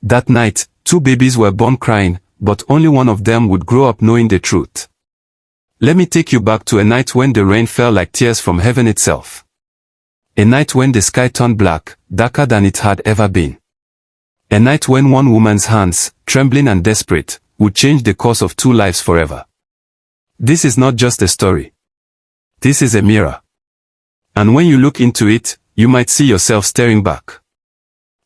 That night, 2 babies were born crying, but only one of them would grow up knowing the truth. Let me take you back to a night when the rain fell like tears from heaven itself. A night when the sky turned black, darker than it had ever been. A night when one woman's hands, trembling and desperate, would change the course of 2 lives forever. This is not just a story. This is a mirror. And when you look into it, you might see yourself staring back.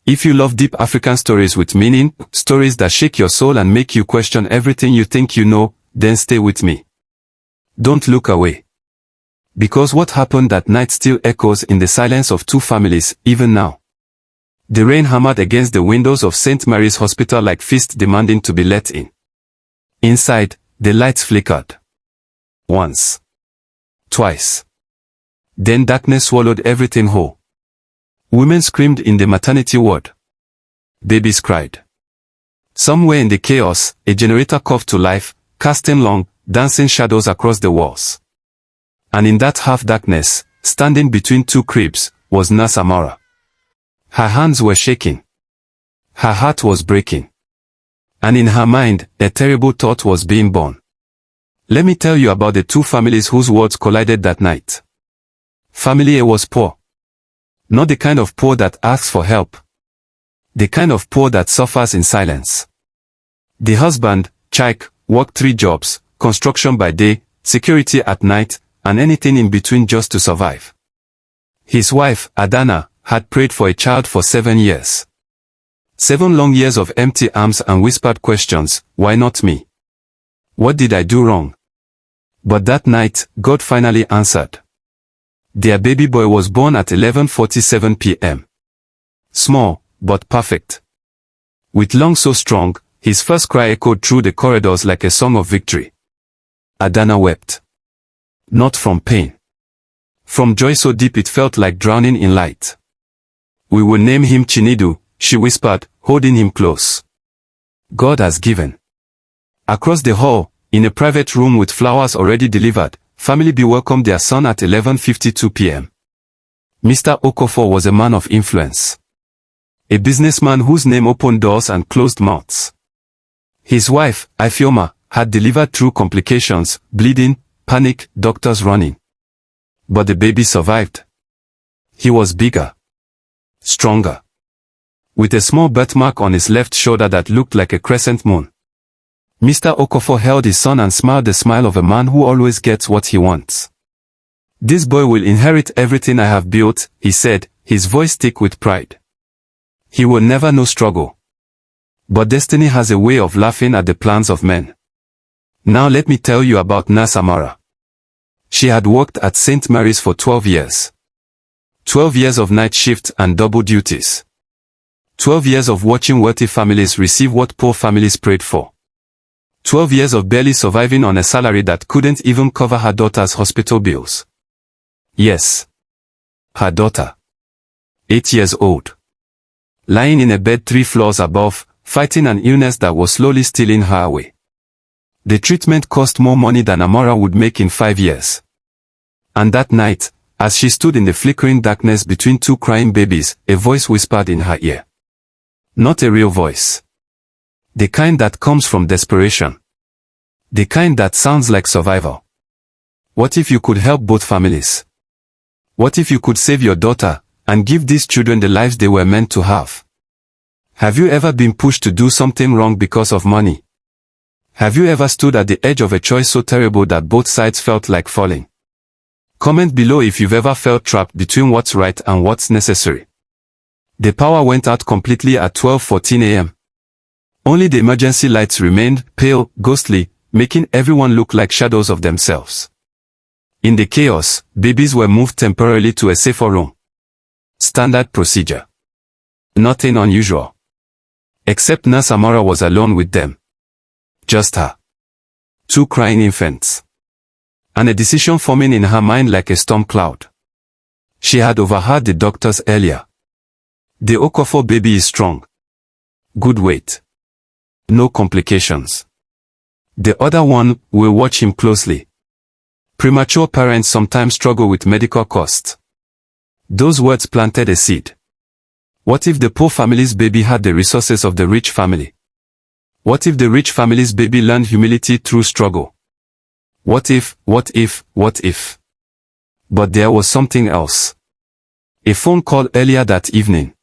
If you love deep African stories with meaning, stories that shake your soul and make you question everything you think you know, then stay with me. Don't look away. Because what happened that night still echoes in the silence of 2 families, even now. The rain hammered against the windows of St. Mary's Hospital like fists demanding to be let in. Inside, the lights flickered. Once. Twice. Then darkness swallowed everything whole. Women screamed in the maternity ward. Babies cried. Somewhere in the chaos, a generator coughed to life, casting long, dancing shadows across the walls. And in that half-darkness, standing between 2 cribs, was Nurse Amara. Her hands were shaking. Her heart was breaking. And in her mind, a terrible thought was being born. Let me tell you about the 2 families whose worlds collided that night. Family A was poor. Not the kind of poor that asks for help. The kind of poor that suffers in silence. The husband, Chike, worked 3 jobs, construction by day, security at night, and anything in between just to survive. His wife, Adana, had prayed for a child for 7 years. 7 long years of empty arms and whispered questions, why not me? What did I do wrong? But that night, God finally answered. Their baby boy was born at 11:47 p.m. Small, but perfect. With lungs so strong, his first cry echoed through the corridors like a song of victory. Adana wept. Not from pain. From joy so deep it felt like drowning in light. We will name him Chinedu, she whispered, holding him close. God has given. Across the hall, in a private room with flowers already delivered, Family B welcomed their son at 11:52 p.m. Mr. Okofor was a man of influence. A businessman whose name opened doors and closed mouths. His wife, Ifioma, had delivered through complications, bleeding, panic, doctors running. But the baby survived. He was bigger. Stronger. With a small birthmark on his left shoulder that looked like a crescent moon. Mr. Okofor held his son and smiled the smile of a man who always gets what he wants. This boy will inherit everything I have built, he said, his voice thick with pride. He will never know struggle. But destiny has a way of laughing at the plans of men. Now let me tell you about Nurse Amara. She had worked at St. Mary's for 12 years. 12 years of night shifts and double duties. 12 years of watching wealthy families receive what poor families prayed for. 12 years of barely surviving on a salary that couldn't even cover her daughter's hospital bills. Yes. Her daughter. 8 years old. Lying in a bed 3 floors above, fighting an illness that was slowly stealing her away. The treatment cost more money than Amara would make in 5 years. And that night, as she stood in the flickering darkness between 2 crying babies, a voice whispered in her ear. Not a real voice. The kind that comes from desperation. The kind that sounds like survival. What if you could help both families? What if you could save your daughter, and give these children the lives they were meant to have? Have you ever been pushed to do something wrong because of money? Have you ever stood at the edge of a choice so terrible that both sides felt like falling? Comment below if you've ever felt trapped between what's right and what's necessary. The power went out completely at 12:14 a.m. Only the emergency lights remained, pale, ghostly, making everyone look like shadows of themselves. In the chaos, babies were moved temporarily to a safer room. Standard procedure. Nothing unusual. Except Nurse Amara was alone with them. Just her. 2 crying infants. And a decision forming in her mind like a storm cloud. She had overheard the doctors earlier. The Okofor baby is strong. Good weight. No complications. The other one, will watch him closely. Premature parents sometimes struggle with medical costs. Those words planted a seed. What if the poor family's baby had the resources of the rich family? What if the rich family's baby learned humility through struggle? What if? But there was something else. A phone call earlier that evening.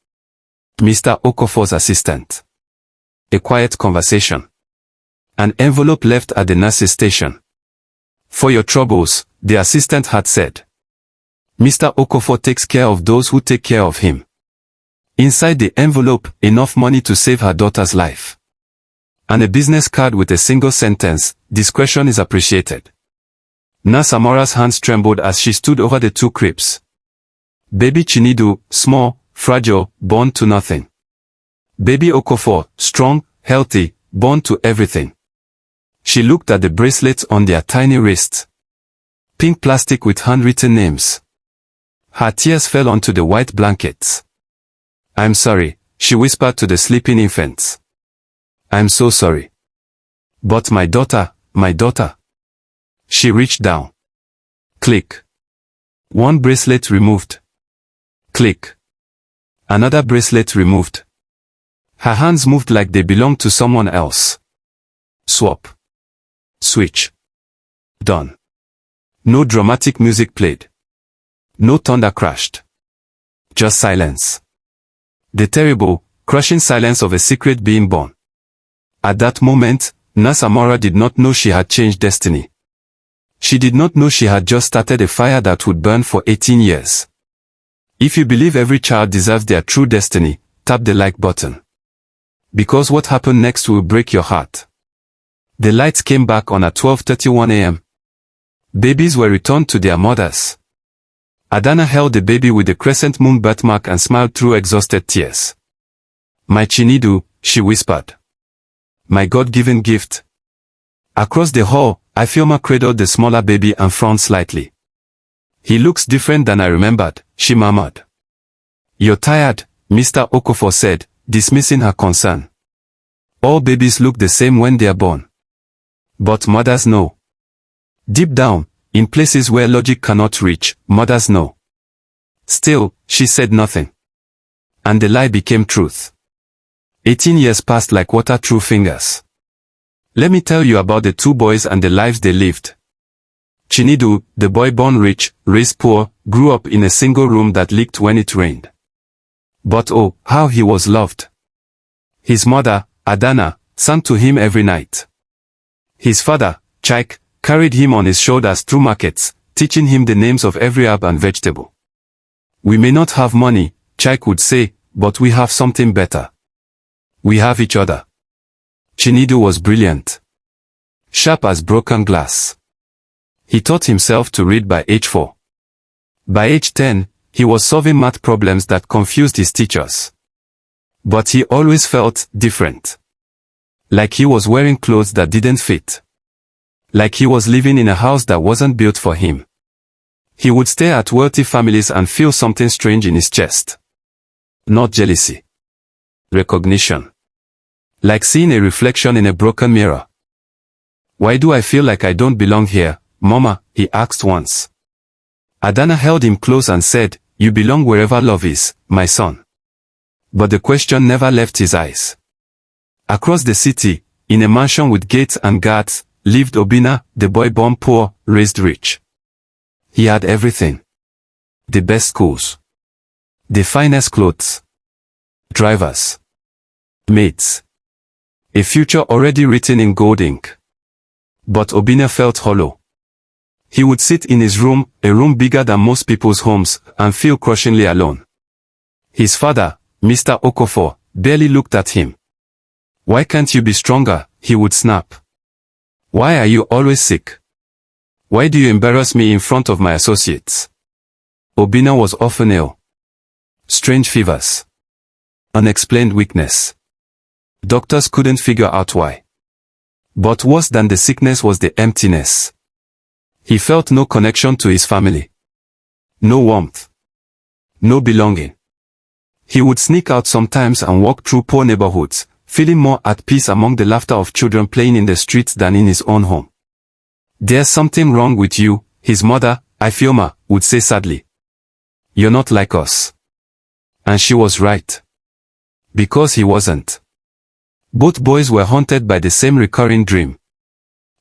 Mr. Okofor's assistant. A quiet conversation. An envelope left at the nurse's station. For your troubles, the assistant had said. Mr. Okofor takes care of those who take care of him. Inside the envelope, enough money to save her daughter's life. And a business card with a single sentence, discretion is appreciated. Nurse Amora's hands trembled as she stood over the two cribs. Baby Chinedu, small, fragile, born to nothing. Baby Okofor, strong, healthy, born to everything. She looked at the bracelets on their tiny wrists. Pink plastic with handwritten names. Her tears fell onto the white blankets. I'm sorry, she whispered to the sleeping infants. I'm so sorry. But my daughter. She reached down. Click. One bracelet removed. Click. Another bracelet removed. Her hands moved like they belonged to someone else. Swap. Switch. Done. No dramatic music played. No thunder crashed. Just silence. The terrible, crushing silence of a secret being born. At that moment, Nurse Amora did not know she had changed destiny. She did not know she had just started a fire that would burn for 18 years. If you believe every child deserves their true destiny, tap the like button. Because what happened next will break your heart. The lights came back on at 12:31 a.m. Babies were returned to their mothers. Adana held the baby with the crescent moon birthmark and smiled through exhausted tears. My Chinedu, she whispered. My God-given gift. Across the hall, Ifeoma cradled the smaller baby and frowned slightly. He looks different than I remembered, she murmured. You're tired, Mr. Okofor said, dismissing her concern. All babies look the same when they are born. But mothers know. Deep down, in places where logic cannot reach, mothers know. Still, she said nothing. And the lie became truth. 18 years passed like water through fingers. Let me tell you about the two boys and the lives they lived. Chinedu, the boy born rich, raised poor, grew up in a single room that leaked when it rained. But oh, how he was loved. His mother, Adana, sang to him every night. His father, Chaik, carried him on his shoulders through markets, teaching him the names of every herb and vegetable. We may not have money, Chaik would say, but we have something better. We have each other. Chinedu was brilliant. Sharp as broken glass. He taught himself to read by age 4. By age 10, he was solving math problems that confused his teachers. But he always felt different. Like he was wearing clothes that didn't fit. Like he was living in a house that wasn't built for him. He would stare at wealthy families and feel something strange in his chest. Not jealousy. Recognition. Like seeing a reflection in a broken mirror. Why do I feel like I don't belong here, Mama? He asked once. Adana held him close and said, you belong wherever love is, my son. But the question never left his eyes. Across the city, in a mansion with gates and guards, lived Obina, the boy born poor, raised rich. He had everything. The best schools. The finest clothes. Drivers. Maids. A future already written in gold ink. But Obina felt hollow. He would sit in his room, a room bigger than most people's homes, and feel crushingly alone. His father, Mr. Okofor, barely looked at him. Why can't you be stronger? He would snap. Why are you always sick? Why do you embarrass me in front of my associates? Obina was often ill. Strange fevers. Unexplained weakness. Doctors couldn't figure out why. But worse than the sickness was the emptiness. He felt no connection to his family. No warmth. No belonging. He would sneak out sometimes and walk through poor neighborhoods, feeling more at peace among the laughter of children playing in the streets than in his own home. There's something wrong with you, his mother, Ifeoma, would say sadly. You're not like us. And she was right. Because he wasn't. Both boys were haunted by the same recurring dream.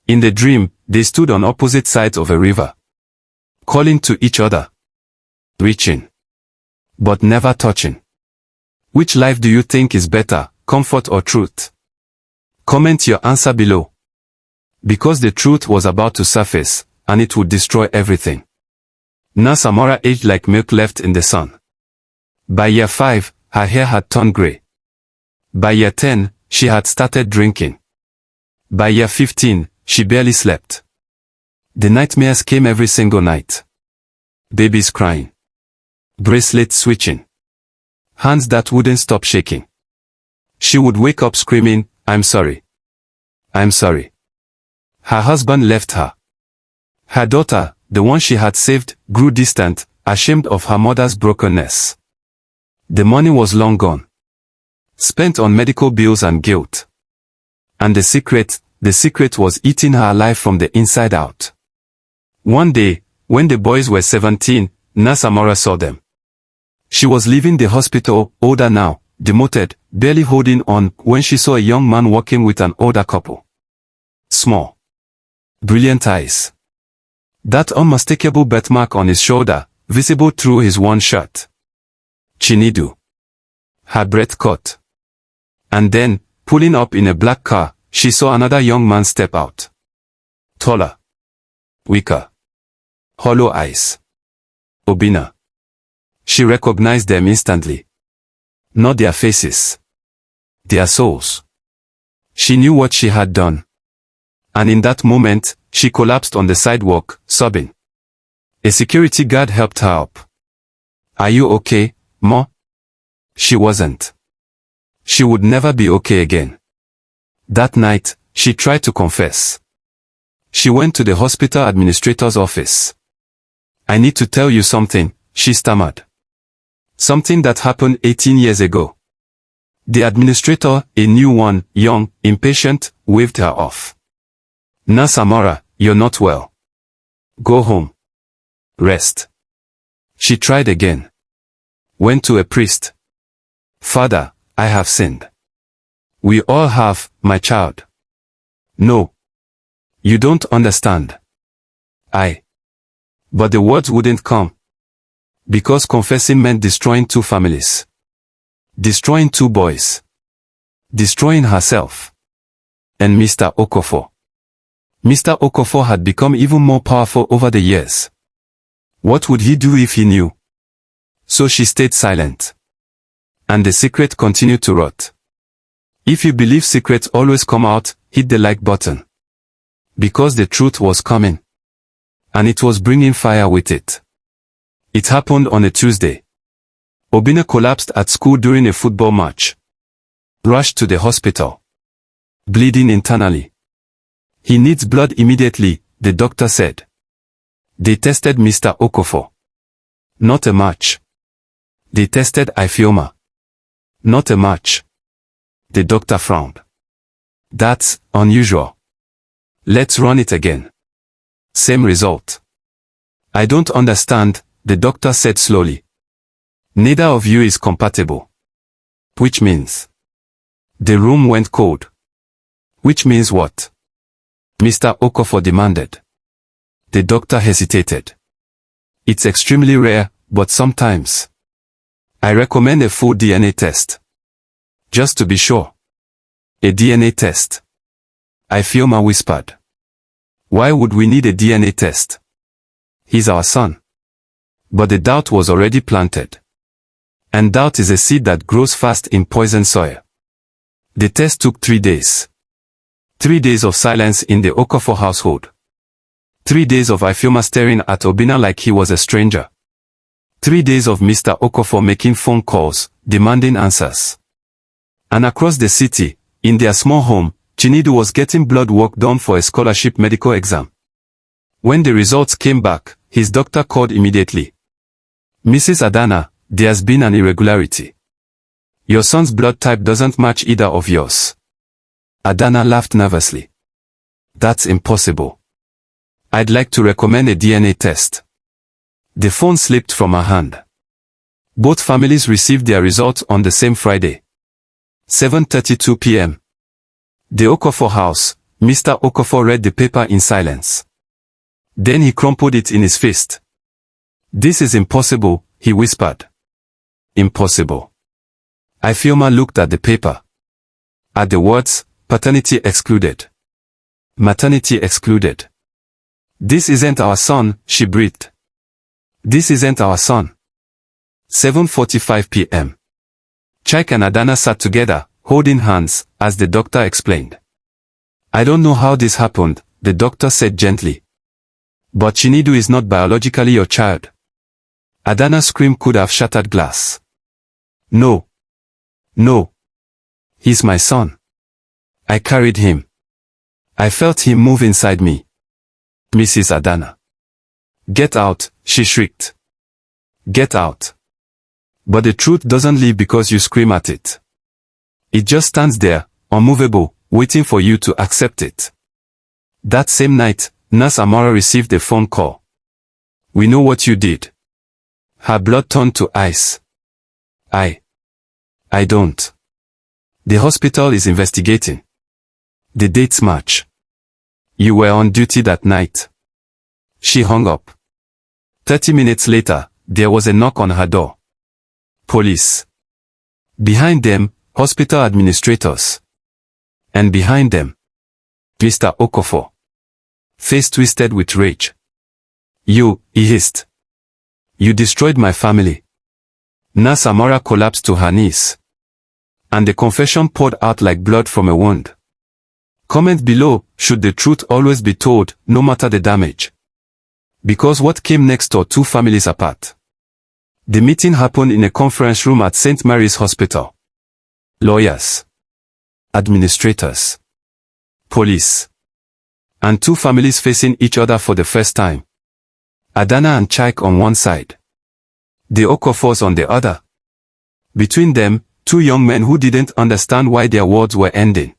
In the dream, they stood on opposite sides of a river, calling to each other, reaching, but never touching. Which life do you think is better, comfort or truth? Comment your answer below. Because the truth was about to surface, and it would destroy everything. Samora aged like milk left in the sun. By year 5, her hair had turned grey. By year 10, she had started drinking. By year 15, she barely slept. The nightmares came every single night. Babies crying. Bracelets switching. Hands that wouldn't stop shaking. She would wake up screaming, "I'm sorry. I'm sorry." Her husband left her. Her daughter, the one she had saved, grew distant, ashamed of her mother's brokenness. The money was long gone. Spent on medical bills and guilt. And the secret was eating her alive from the inside out. One day, when the boys were 17, Samora saw them. She was leaving the hospital, older now, demoted, barely holding on, when she saw a young man walking with an older couple. Small. Brilliant eyes. That unmistakable birthmark on his shoulder, visible through his worn shirt. Chinedu. Her breath caught. And then, pulling up in a black car, she saw another young man step out. Taller. Weaker. Hollow eyes. Obinna. She recognized them instantly. Not their faces. Their souls. She knew what she had done. And in that moment, she collapsed on the sidewalk, sobbing. A security guard helped her up. "Are you okay, Ma?" She wasn't. She would never be okay again. That night, she tried to confess. She went to the hospital administrator's office. "I need to tell you something," she stammered. "Something that happened 18 years ago." The administrator, a new one, young, impatient, waved her off. "Samora, you're not well. Go home. Rest." She tried again. Went to a priest. "Father, I have sinned." "We all have, my child." "No. You don't understand." But the words wouldn't come. Because confessing meant destroying 2 families. Destroying 2 boys. Destroying herself. And Mr. Okofor. Mr. Okofor had become even more powerful over the years. What would he do if he knew? So she stayed silent. And the secret continued to rot. If you believe secrets always come out, hit the like button. Because the truth was coming. And it was bringing fire with it. It happened on a Tuesday. Obinna collapsed at school during a football match. Rushed to the hospital. Bleeding internally. "He needs blood immediately," the doctor said. They tested Mr. Okofor. Not a match. They tested Ifeoma. Not a match. The doctor frowned. "That's unusual. Let's run it again." Same result. "I don't understand," the doctor said slowly. "Neither of you is compatible." "Which means?" The room went cold. "Which means what?" Mr. Okofor demanded. The doctor hesitated. "It's extremely rare, but sometimes. I recommend a full DNA test. Just to be sure." "A DNA test?" Ifeoma whispered. "Why would we need a DNA test? He's our son." But the doubt was already planted. And doubt is a seed that grows fast in poison soil. The test took 3 days. 3 days of silence in the Okofor household. 3 days of Ifeoma staring at Obinna like he was a stranger. 3 days of Mr. Okofor making phone calls, demanding answers. And across the city, in their small home, Chinedu was getting blood work done for a scholarship medical exam. When the results came back, his doctor called immediately. "Mrs. Adana, there's been an irregularity. Your son's blood type doesn't match either of yours." Adana laughed nervously. "That's impossible. I'd like to recommend a DNA test." The phone slipped from her hand. Both families received their results on the same Friday. 7:32 p.m. The Okafor house. Mr. Okafor read the paper in silence. Then he crumpled it in his fist. "This is impossible," he whispered. "Impossible." Ifeoma looked at the paper. At the words, paternity excluded. Maternity excluded. "This isn't our son," she breathed. "This isn't our son." 7:45 p.m. Chike and Adana sat together, holding hands, as the doctor explained. "I don't know how this happened," the doctor said gently. "But Chinedu is not biologically your child." Adana's scream could have shattered glass. "No. No. He's my son. I carried him. I felt him move inside me." Mrs. Adana. "Get out," she shrieked. "Get out." But the truth doesn't leave because you scream at it. It just stands there, unmovable, waiting for you to accept it. That same night, Nurse Amora received a phone call. "We know what you did." Her blood turned to ice. I don't. The hospital is investigating. The dates match. You were on duty that night. She hung up. 30 minutes later, there was a knock on her door. Police. Behind them, hospital administrators. And behind them, Mr. Okafor. Face twisted with rage. "You," he hissed. "You destroyed my family." Nurse Amora collapsed to her knees. And the confession poured out like blood from a wound. Comment below, should the truth always be told, no matter the damage? Because what came next tore two families apart. The meeting happened in a conference room at St. Mary's Hospital. Lawyers. Administrators. Police. And two families facing each other for the first time. Adana and Chike on one side. The Okafors on the other. Between them, two young men who didn't understand why their worlds were ending.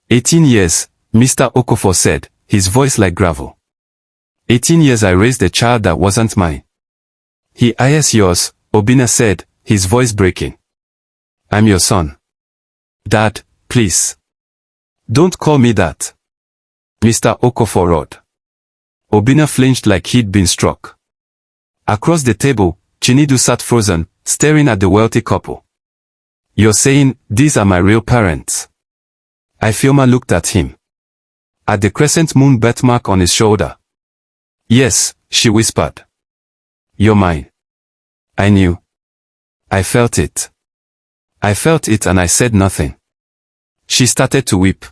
18 years, Mr. Okafor said, his voice like gravel. 18 years I raised a child that wasn't mine. Is yours, Obinna said, his voice breaking. I'm your son. Dad, please. Don't call me that. Mr. Okafor roared. Obinna flinched like he'd been struck. Across the table, Chinedu sat frozen, staring at the wealthy couple. You're saying, these are my real parents? Ifeoma looked at him. At the crescent moon birthmark on his shoulder. Yes, she whispered. You're mine. I knew. I felt it. I felt it and I said nothing. She started to weep.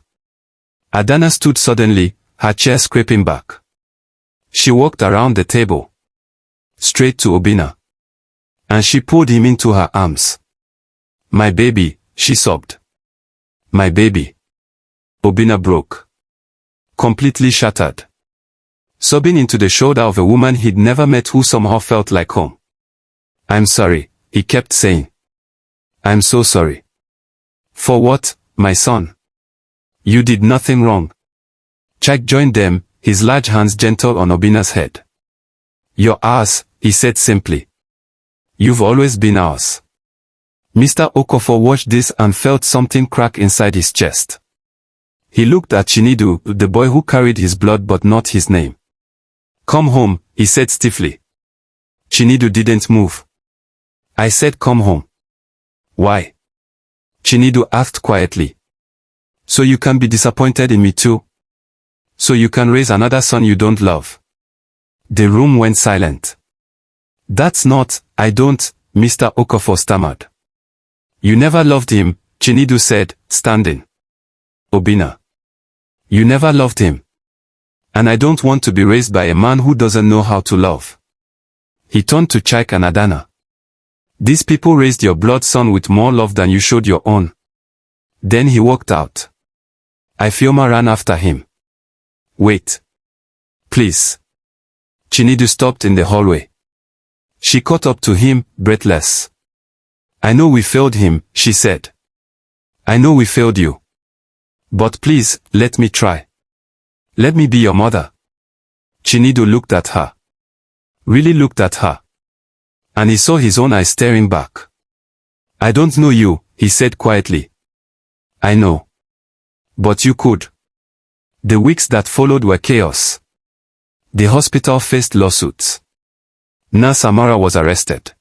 Adana stood suddenly, her chair scraping back. She walked around the table. Straight to Obinna. And she pulled him into her arms. My baby, she sobbed. My baby. Obinna broke. Completely shattered. Sobbing into the shoulder of a woman he'd never met who somehow felt like home. I'm sorry, he kept saying. I'm so sorry. For what, my son? You did nothing wrong. Chike joined them, his large hands gentle on Obinna's head. You're ours, he said simply. You've always been ours. Mr. Okafor watched this and felt something crack inside his chest. He looked at Chinedu, the boy who carried his blood but not his name. Come home, he said stiffly. Chinedu didn't move. I said come home. Why? Chinedu asked quietly. So you can be disappointed in me too? So you can raise another son you don't love? The room went silent. That's not, I don't, Mr. Okafor stammered. You never loved him, Chinedu said, standing. Obinna. You never loved him. And I don't want to be raised by a man who doesn't know how to love. He turned to Chike and Adana. These people raised your blood son with more love than you showed your own. Then he walked out. Ifeoma ran after him. Wait. Please. Chinedu stopped in the hallway. She caught up to him, breathless. I know we failed him, she said. I know we failed you. But please, let me try. Let me be your mother. Chinedu looked at her. Really looked at her. And he saw his own eyes staring back. I don't know you, he said quietly. I know. But you could. The weeks that followed were chaos. The hospital faced lawsuits. Nurse Amara was arrested.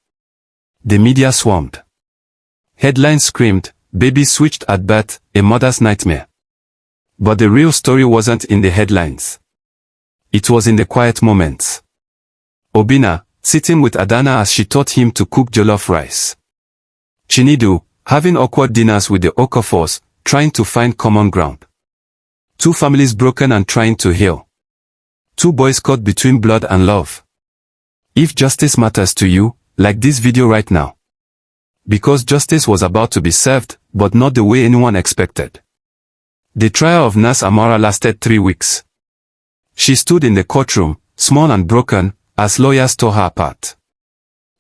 The media swarmed. Headlines screamed, "Baby switched at birth, a mother's nightmare." But the real story wasn't in the headlines. It was in the quiet moments. Obinna, sitting with Adana as she taught him to cook jollof rice. Chinedu, having awkward dinners with the Okafors, trying to find common ground. Two families broken and trying to heal. Two boys caught between blood and love. If justice matters to you, like this video right now. Because justice was about to be served, but not the way anyone expected. The trial of Nurse Amara lasted 3 weeks. She stood in the courtroom, small and broken, as lawyers tore her apart.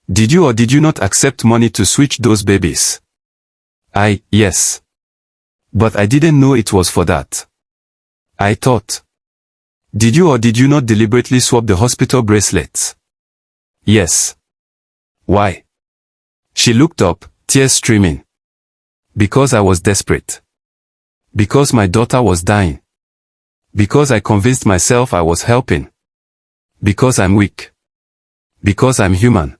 Did you or did you not accept money to switch those babies? Yes. But I didn't know it was for that. I thought. Did you or did you not deliberately swap the hospital bracelets? Yes. Why? She looked up, tears streaming. Because I was desperate. Because my daughter was dying. Because I convinced myself I was helping. Because I'm weak. Because I'm human.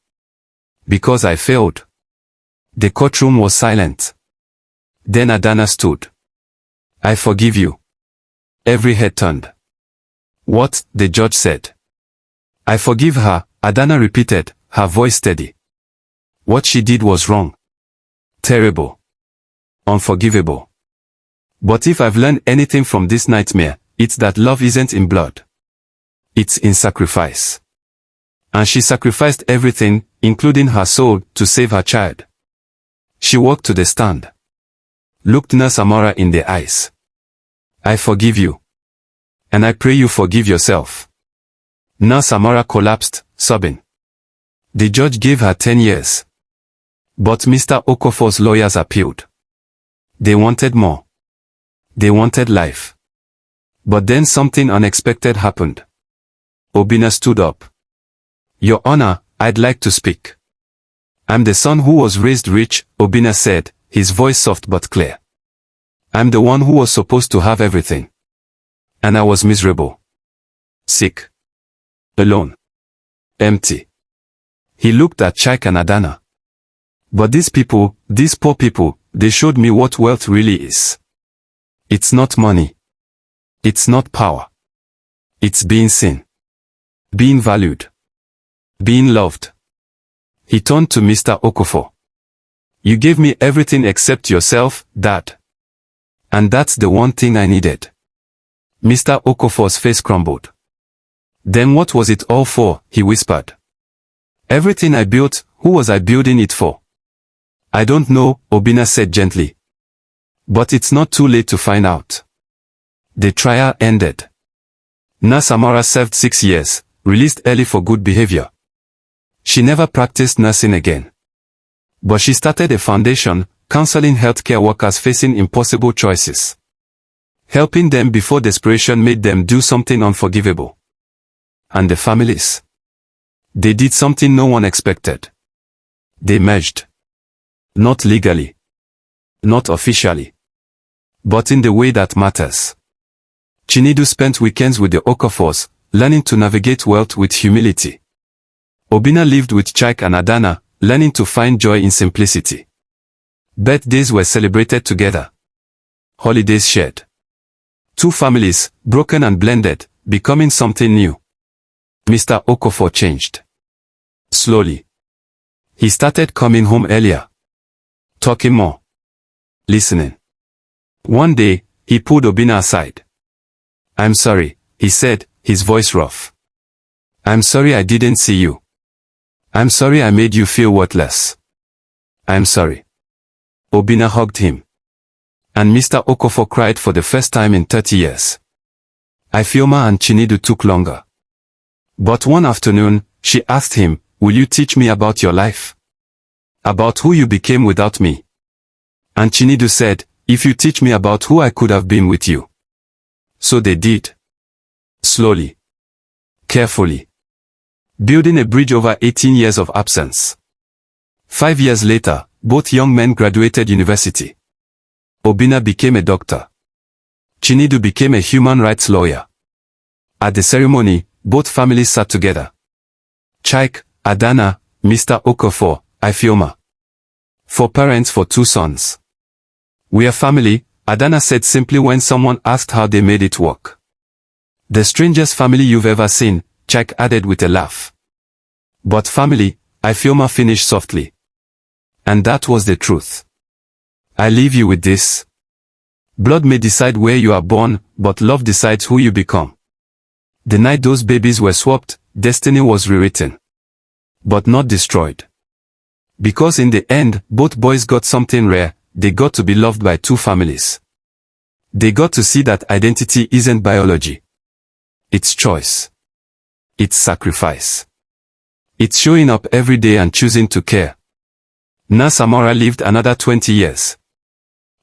Because I failed. The courtroom was silent. Then Adana stood. I forgive you. Every head turned. What? The judge said. I forgive her, Adana repeated, her voice steady. What she did was wrong. Terrible. Unforgivable. But if I've learned anything from this nightmare, it's that love isn't in blood. It's in sacrifice. And she sacrificed everything, including her soul, to save her child. She walked to the stand. Looked Nurse Amara in the eyes. I forgive you. And I pray you forgive yourself. Nurse Amara collapsed, sobbing. The judge gave her 10 years. But Mr. Okofor's lawyers appealed. They wanted more. They wanted life. But then something unexpected happened. Obinna stood up. Your Honor, I'd like to speak. I'm the son who was raised rich, Obinna said, his voice soft but clear. I'm the one who was supposed to have everything. And I was miserable. Sick. Alone. Empty. He looked at Chaik and Adana. But these people, these poor people, they showed me what wealth really is. It's not money. It's not power. It's being seen. Being valued. Being loved. He turned to Mr. Okofor. You gave me everything except yourself, Dad. And that's the one thing I needed. Mr. Okofor's face crumbled. Then what was it all for, he whispered. Everything I built, who was I building it for? I don't know, Obinna said gently. But it's not too late to find out. The trial ended. Nurse Amara served 6 years, released early for good behavior. She never practiced nursing again. But she started a foundation, counseling healthcare workers facing impossible choices. Helping them before desperation made them do something unforgivable. And the families? They did something no one expected. They merged. Not legally. Not officially. But in the way that matters. Chinedu spent weekends with the Okafors, learning to navigate wealth with humility. Obinna lived with Chaik and Adana, learning to find joy in simplicity. Birthdays were celebrated together. Holidays shared. Two families, broken and blended, becoming something new. Mr. Okofor changed. Slowly. He started coming home earlier. Talking more. Listening. One day, he pulled Obinna aside. I'm sorry, he said, his voice rough. I'm sorry I didn't see you. I'm sorry I made you feel worthless. I'm sorry. Obinna hugged him. And Mr. Okofor cried for the first time in 30 years. Ifeoma and Chinedu took longer. But one afternoon, she asked him, will you teach me about your life? About who you became without me? And Chinedu said, if you teach me about who I could have been with you. So they did. Slowly. Carefully. Building a bridge over 18 years of absence. 5 years later, both young men graduated university. Obina became a doctor. Chinedu became a human rights lawyer. At the ceremony, both families sat together. Chike, Adana, Mr. Okafor, Ifeoma. 4 parents for 2 sons. We are family, Adana said simply when someone asked how they made it work. The strangest family you've ever seen, Chike added with a laugh. But family, Ifeoma finished softly. And that was the truth. I leave you with this. Blood may decide where you are born, but love decides who you become. The night those babies were swapped, destiny was rewritten. But not destroyed. Because in the end, both boys got something rare, they got to be loved by 2 families. They got to see that identity isn't biology. It's choice. It's sacrifice. It's showing up every day and choosing to care. Na Samora lived another 20 years.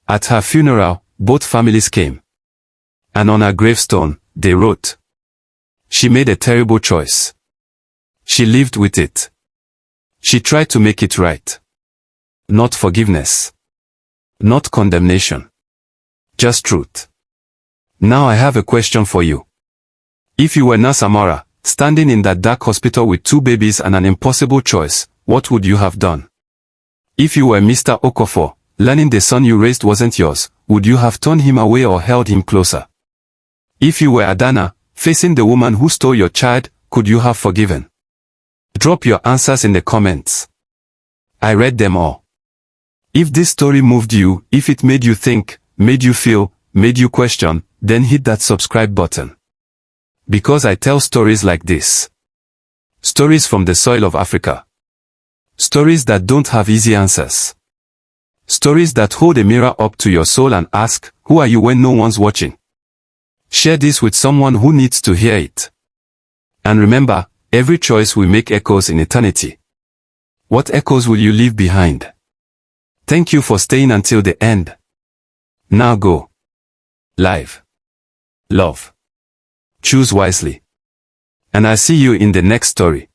At her funeral, both families came. And on her gravestone, they wrote, "She made a terrible choice. She lived with it. She tried to make it right. Not forgiveness. Not condemnation. Just truth." Now I have a question for you. If you were Na Samora, standing in that dark hospital with 2 babies and an impossible choice, what would you have done? If you were Mr. Okafor, learning the son you raised wasn't yours, would you have turned him away or held him closer? If you were Adana, facing the woman who stole your child, could you have forgiven? Drop your answers in the comments. I read them all. If this story moved you, if it made you think, made you feel, made you question, then hit that subscribe button. Because I tell stories like this. Stories from the soil of Africa. Stories that don't have easy answers. Stories that hold a mirror up to your soul and ask, who are you when no one's watching? Share this with someone who needs to hear it. And remember, every choice we make echoes in eternity. What echoes will you leave behind? Thank you for staying until the end. Now go. Live. Love. Choose wisely. And I'll see you in the next story.